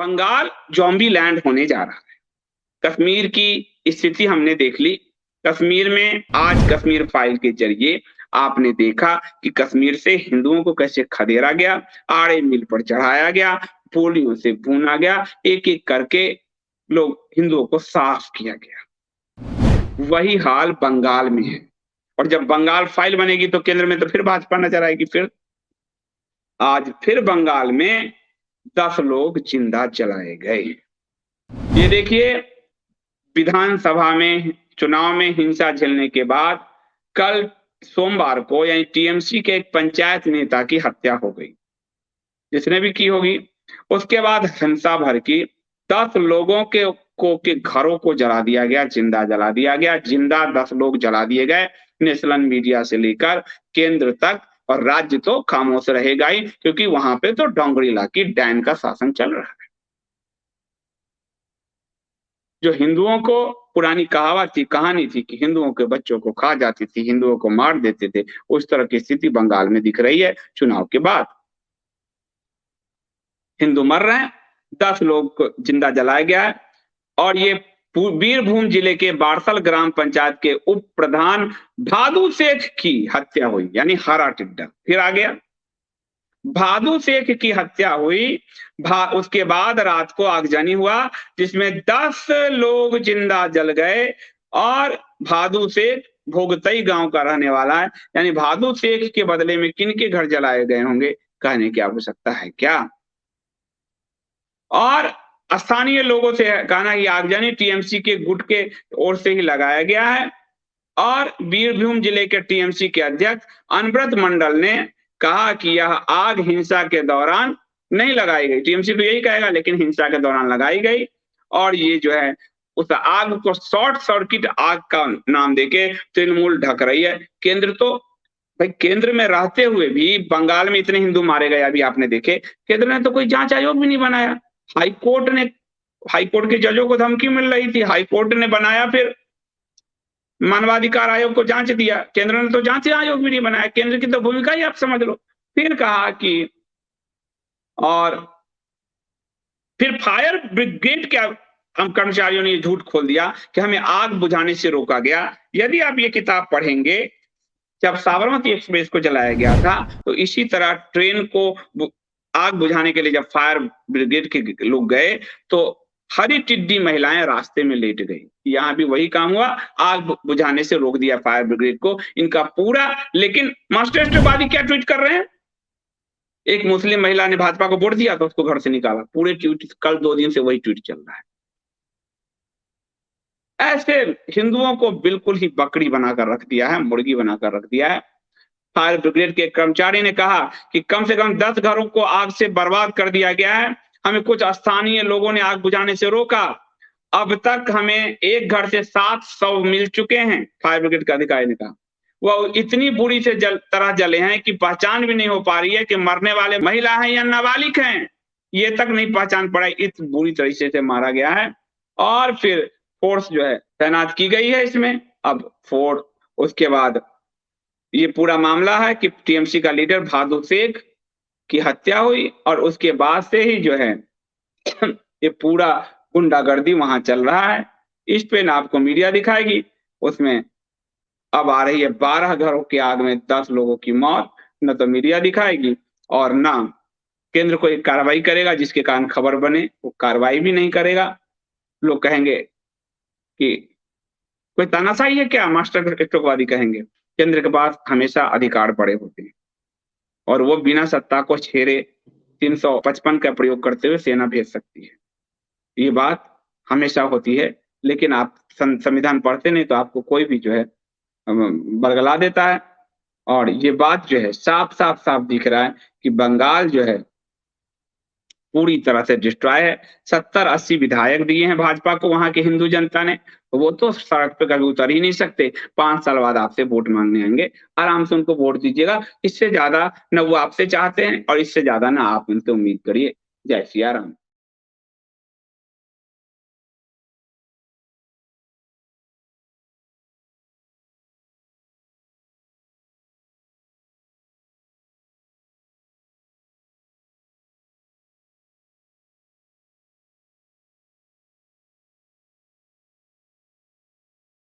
Bengal zombie land होने जा रहा है। कश्मीर की स्थिति हमने देख ली। कश्मीर में आज कश्मीर फाइल के जरिए आपने देखा कि कश्मीर से हिंदुओं को कैसे खदेड़ा गया, आड़े मिल पर चढ़ाया गया, गोलियों से भूना गया, एक एक करके लोग हिंदुओं को साफ किया गया। वही हाल बंगाल में है। और जब बंगाल फाइल बनेगी तो केंद्र में तो फिर भाजपा नजर आएगी। फिर आज फिर बंगाल में 10 लोग जिंदा जलाए गए। ये देखिए, विधानसभा में चुनाव में हिंसा झेलने के बाद कल सोमवार को यानी टीएमसी के एक पंचायत नेता की हत्या हो गई, जिसने भी की होगी। उसके बाद हिंसा भर की 10 लोगों के घरों को जला दिया गया, जिंदा जला दिया गया। जिंदा 10 लोग जला दिए गए। नेशनल मीडिया से लेकर केंद्र तक, और राज्य तो खामोश रहेगा ही, क्योंकि वहां पे तो डोंगरीला की डैन का शासन चल रहा है। जो हिंदुओं को पुरानी कहावत थी, कहानी थी कि हिंदुओं के बच्चों को खा जाती थी, हिंदुओं को मार देते थे, उस तरह की स्थिति बंगाल में दिख रही है चुनाव के बाद। हिंदू मर रहे हैं, 10 लोग को जिंदा जलाया गया है। और ये बीरभूम जिले के बारसल ग्राम पंचायत के उप प्रधान भादू शेख की हत्या हुई, यानी हरा टिड्डा फिर आ गया। भादू शेख की हत्या हुई। उसके बाद रात को आगजनी हुआ, जिसमें 10 लोग जिंदा जल गए। और भादू शेख भोगतई गांव का रहने वाला है, यानी भादू शेख के बदले में किनके घर जलाए गए होंगे, कहने की आवश्यकता है क्या। और स्थानीय लोगों से कहना कि आगजनी टीएमसी के गुट के ओर से ही लगाया गया है। और बीरभूम जिले के टीएमसी के अध्यक्ष अनव्रत मंडल ने कहा कि यह आग हिंसा के दौरान नहीं लगाई गई। टीएमसी तो यही कहेगा, लेकिन हिंसा के दौरान लगाई गई। और ये जो है उस आग को शॉर्ट सर्किट आग का नाम देके तृणमूल ढक रही है। केंद्र तो भाई, केंद्र में रहते हुए भी बंगाल में इतने हिंदू मारे गए, अभी आपने देखे। केंद्र ने तो कोई जांच आयोग भी नहीं बनाया। हाईकोर्ट के जजों को धमकी मिल रही थी, हाईकोर्ट ने बनाया, फिर मानवाधिकार आयोग को जांच दिया। केंद्र ने तो जांच आयोग भी नहीं बनाया। केंद्र की तो भूमिका ही आप समझ लो। फिर कहा कि, और फिर फायर ब्रिगेड के हम कर्मचारियों ने झूठ खोल दिया कि हमें आग बुझाने से रोका गया। यदि आप ये किताब पढ़ेंगे, जब साबरमती एक्सप्रेस को जलाया गया था तो इसी तरह ट्रेन को आग बुझाने के लिए जब फायर ब्रिगेड के लोग गए तो हरी टिड्डी महिलाएं रास्ते में लेट गई। यहाँ भी वही काम हुआ, आग बुझाने से रोक दिया फायर ब्रिगेड को। इनका पूरा, लेकिन मार्क्सिस्टवादी क्या ट्वीट कर रहे हैं। एक मुस्लिम महिला ने भाजपा को वोट दिया तो उसको घर से निकाला। पूरे ट्वीट कल 2 दिन से वही ट्वीट चल रहा है। ऐसे हिंदुओं को बिल्कुल ही बकरी बनाकर रख दिया है, मुर्गी बनाकर रख दिया है। फायर ब्रिगेड के कर्मचारी ने कहा कि कम से कम 10 घरों को आग से बर्बाद कर दिया गया है। हमें कुछ स्थानीय लोगों ने आग बुझाने से रोका। अब तक हमें एक घर से 700 मिल चुके हैं, फायर ब्रिगेड के अधिकारी ने कहा। वह इतनी बुरी से तरह जले हैं कि पहचान भी नहीं हो पा रही है कि मरने वाले महिला हैं या नाबालिग हैं, ये तक नहीं पहचान पड़ा। इतनी बुरी तरीके से मारा गया है। और फिर फोर्स जो है तैनात की गई है इसमें। अब फोर्स, उसके बाद ये पूरा मामला है कि टीएमसी का लीडर भादू शेख की हत्या हुई, और उसके बाद से ही जो है ये पूरा गुंडागर्दी वहां चल रहा है। इस पे ना आपको मीडिया दिखाएगी। उसमें अब आ रही है 12 घरों की आग में 10 लोगों की मौत। न तो मीडिया दिखाएगी और ना केंद्र कोई कार्रवाई करेगा जिसके कारण खबर बने। वो कार्रवाई भी नहीं करेगा। लोग कहेंगे कि कोई तानाशाही है क्या, मास्टर स्ट्रोकवादी कहेंगे। केंद्र के पास हमेशा अधिकार बड़े होते हैं और वो बिना सत्ता को छेड़े 355 का प्रयोग करते हुए सेना भेज सकती है। ये बात हमेशा होती है। लेकिन आप संविधान पढ़ते नहीं तो आपको कोई भी जो है बरगला देता है। और ये बात जो है साफ साफ साफ दिख रहा है कि बंगाल जो है पूरी तरह से डिस्ट्रॉय है। 70-80 विधायक दिए हैं भाजपा को वहां की हिंदू जनता ने, तो वो तो सड़क पे कभी उतर ही नहीं सकते। 5 साल बाद आपसे वोट मांगने आएंगे, आराम से उनको वोट दीजिएगा। इससे ज्यादा न वो आपसे चाहते हैं और इससे ज्यादा ना आप उनसे उम्मीद करिए। जय सिया राम।